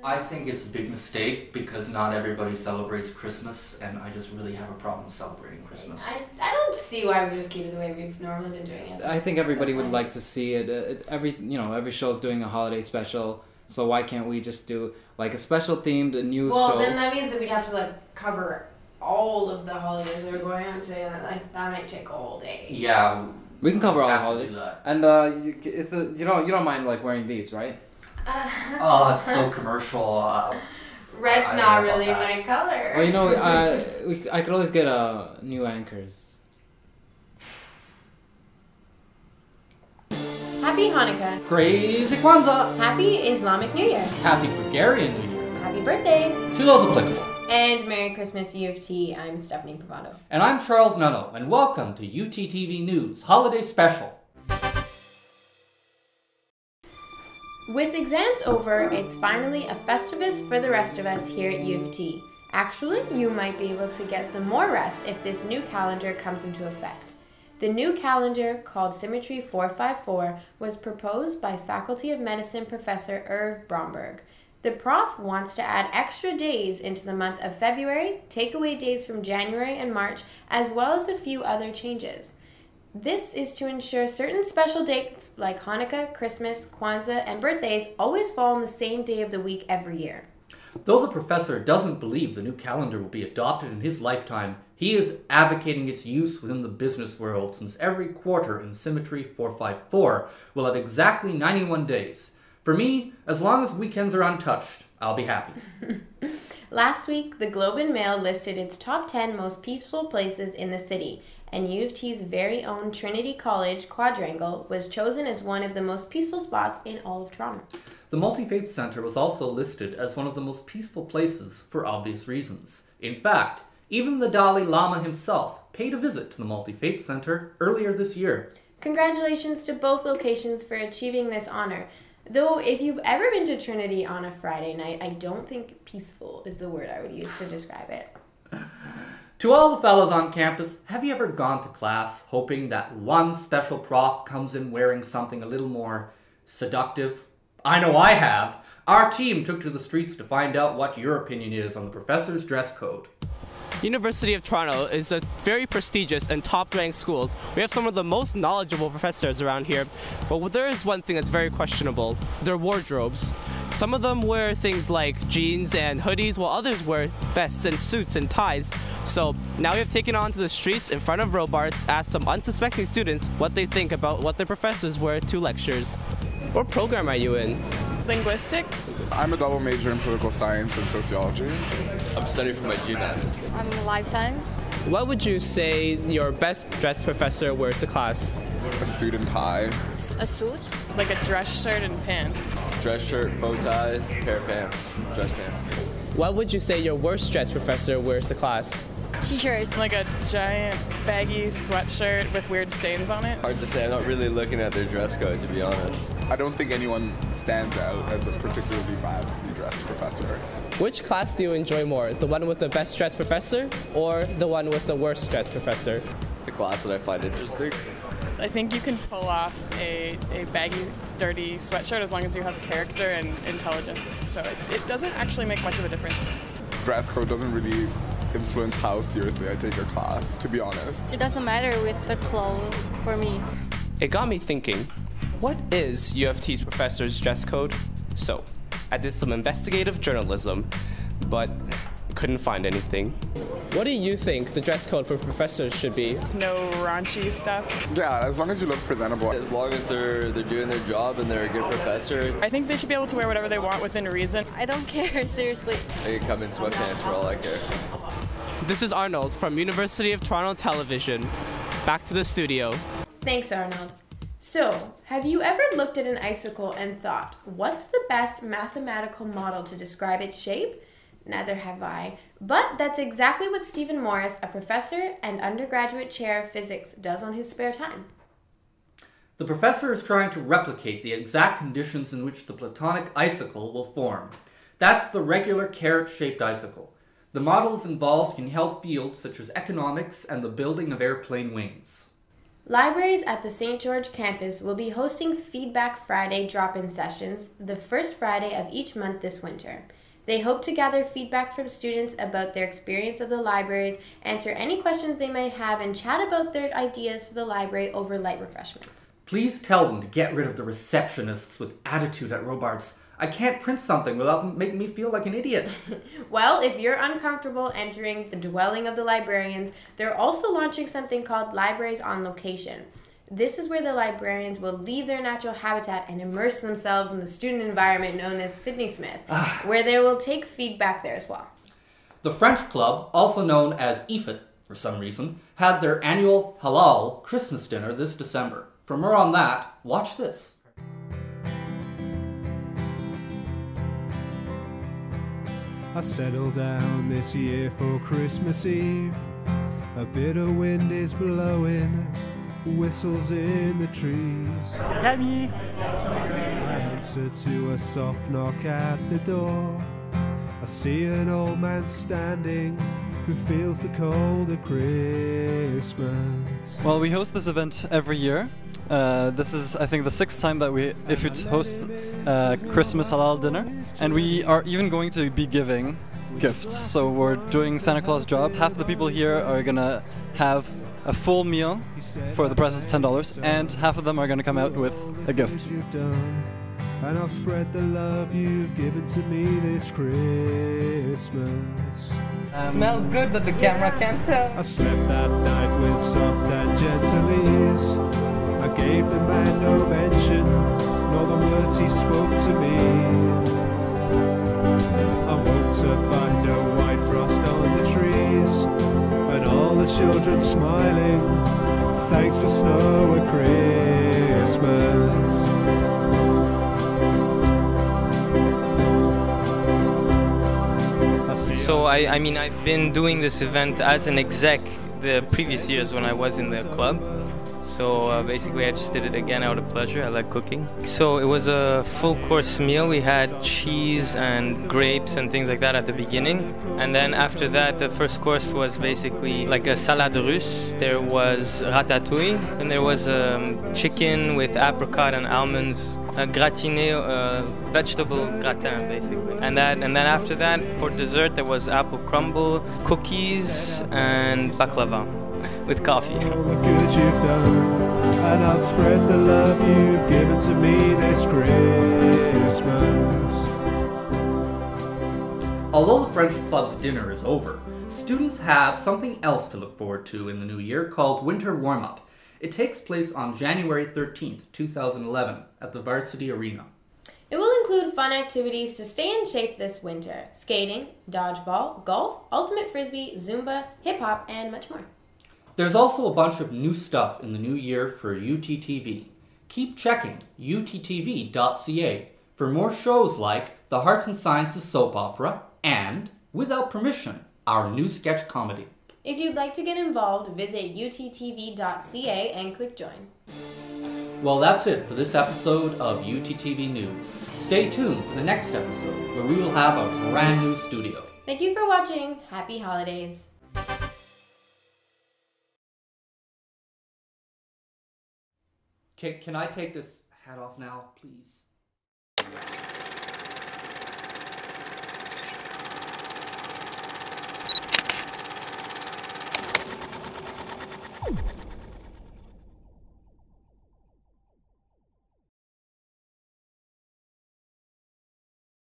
I think it's a big mistake because not everybody celebrates Christmas, and I just really have a problem celebrating Christmas. I don't see why we just keep it the way we've normally been doing it. I think everybody would like to see it. Every show's doing a holiday special, so why can't we just do like a special themed news show? Well, then that means that we'd have to like cover all of the holidays that are going on today, and like that might take all day. Yeah, we can cover all the have to holidays. do that. And you don't mind like wearing these, right? Oh, it's so commercial. Red's I not don't know really about my color. Well, I could always get new anchors. Happy Hanukkah. Crazy Kwanzaa. Happy Islamic New Year. Happy Bulgarian New Year. Happy birthday. To those applicable. And Merry Christmas, U of T. I'm Stephanie Bravado. And I'm Charles Nunno, and welcome to UTTV News Holiday Special. With exams over, it's finally a Festivus for the rest of us here at U of T. Actually, you might be able to get some more rest if this new calendar comes into effect. The new calendar, called Symmetry 454, was proposed by Faculty of Medicine Professor Irv Bromberg. The prof wants to add extra days into the month of February, take away days from January and March, as well as a few other changes. This is to ensure certain special dates like Hanukkah, Christmas, Kwanzaa, and birthdays always fall on the same day of the week every year. Though the professor doesn't believe the new calendar will be adopted in his lifetime, he is advocating its use within the business world, since every quarter in Symmetry 454 will have exactly 91 days. For me, as long as weekends are untouched, I'll be happy. Last week, the Globe and Mail listed its top 10 most peaceful places in the city, and U of T's very own Trinity College Quadrangle was chosen as one of the most peaceful spots in all of Toronto. The Multi-Faith Centre was also listed as one of the most peaceful places for obvious reasons. In fact, even the Dalai Lama himself paid a visit to the Multi-Faith Centre earlier this year. Congratulations to both locations for achieving this honor. Though, if you've ever been to Trinity on a Friday night, I don't think peaceful is the word I would use to describe it. To all the fellows on campus, have you ever gone to class hoping that one special prof comes in wearing something a little more seductive? I know I have. Our team took to the streets to find out what your opinion is on the professor's dress code. University of Toronto is a very prestigious and top-ranked school. We have some of the most knowledgeable professors around here, but there is one thing that's very questionable: their wardrobes. Some of them wear things like jeans and hoodies, while others wear vests and suits and ties. So now we have taken on to the streets in front of Robarts, asked some unsuspecting students what they think about what their professors wear to lectures. What program are you in? Linguistics. I'm a double major in political science and sociology. I'm studying for my GMATs. I'm in life science. What would you say your best dressed professor wears to class? A suit and tie. A suit. Like a dress shirt and pants. Dress shirt, bow tie, pair of pants, dress pants. What would you say your worst dressed professor wears to class? T-shirts. Like a giant baggy sweatshirt with weird stains on it. Hard to say. I'm not really looking at their dress code, to be honest. I don't think anyone stands out as a particularly badly dressed professor. Which class do you enjoy more, the one with the best dressed professor or the one with the worst dressed professor? The class that I find interesting. I think you can pull off a baggy, dirty sweatshirt as long as you have character and intelligence. So it doesn't actually make much of a difference. Dress code doesn't really influence how seriously I take a class, to be honest. It doesn't matter with the clothes for me. It got me thinking, what is U of T's professor's dress code? So, I did some investigative journalism, but couldn't find anything. What do you think the dress code for professors should be? No raunchy stuff. Yeah, as long as you look presentable. As long as they're doing their job and they're a good professor. I think they should be able to wear whatever they want within reason. I don't care, seriously. They can come in sweatpants for all I care. This is Arnold from University of Toronto Television. Back to the studio. Thanks, Arnold. So, have you ever looked at an icicle and thought, what's the best mathematical model to describe its shape? Neither have I. But that's exactly what Stephen Morris, a professor and undergraduate chair of physics, does on his spare time. The professor is trying to replicate the exact conditions in which the Platonic icicle will form. That's the regular carrot-shaped icicle. The models involved can help fields such as economics and the building of airplane wings. Libraries at the St. George campus will be hosting Feedback Friday drop-in sessions the first Friday of each month this winter. They hope to gather feedback from students about their experience of the libraries, answer any questions they might have, and chat about their ideas for the library over light refreshments. Please tell them to get rid of the receptionists with attitude at Robarts. I can't print something without them making me feel like an idiot. Well, if you're uncomfortable entering the dwelling of the librarians, they're also launching something called Libraries on Location. This is where the librarians will leave their natural habitat and immerse themselves in the student environment known as Sydney Smith, where they will take feedback there as well. The French Club, also known as EFUT for some reason, had their annual Halal Christmas dinner this December. For more on that, watch this. I settled down this year for Christmas Eve. A bit of wind is blowing, whistles in the trees. Camille! I answer to a soft knock at the door. I see an old man standing who feels the cold of Christmas. Well, we host this event every year. This is, I think, the 6th time that we EFUT host Christmas Halal dinner, and we are even going to be giving gifts. So we're doing Santa Claus job. Half the people here are gonna have a full meal for the price of $10, and half of them are gonna come out with a gift. And I'll spread the love you've given to me this Christmas. Smells good, but the camera can't tell. I slept that night with soft and gentle ease. I gave the man no mention, nor the words he spoke to me. I woke to find a white frost on the trees, and all the children smiling. Thanks for snow at Christmas. So I mean, I've been doing this event as an exec the previous years when I was in the club. So basically I just did it again out of pleasure. I like cooking. So it was a full course meal. We had cheese and grapes and things like that at the beginning. And then after that, the first course was basically like a salade russe. There was ratatouille, and there was chicken with apricot and almonds, a gratiné, vegetable gratin basically. And then after that, for dessert, there was apple crumble, cookies, and baklava. With coffee. All the good you've done, and I'll spread the love you've given to me this Christmas. Although the French Club's dinner is over, students have something else to look forward to in the new year called Winter Warm-Up. It takes place on January 13th, 2011 at the Varsity Arena. It will include fun activities to stay in shape this winter: skating, dodgeball, golf, ultimate frisbee, Zumba, hip-hop, and much more. There's also a bunch of new stuff in the new year for UTTV. Keep checking UTTV.ca for more shows like the Hearts and Sciences soap opera and Without Permission, our new sketch comedy. If you'd like to get involved, visit UTTV.ca and click join. Well, that's it for this episode of UTTV News. Stay tuned for the next episode where we will have a brand new studio. Thank you for watching. Happy holidays. Can I take this hat off now, please?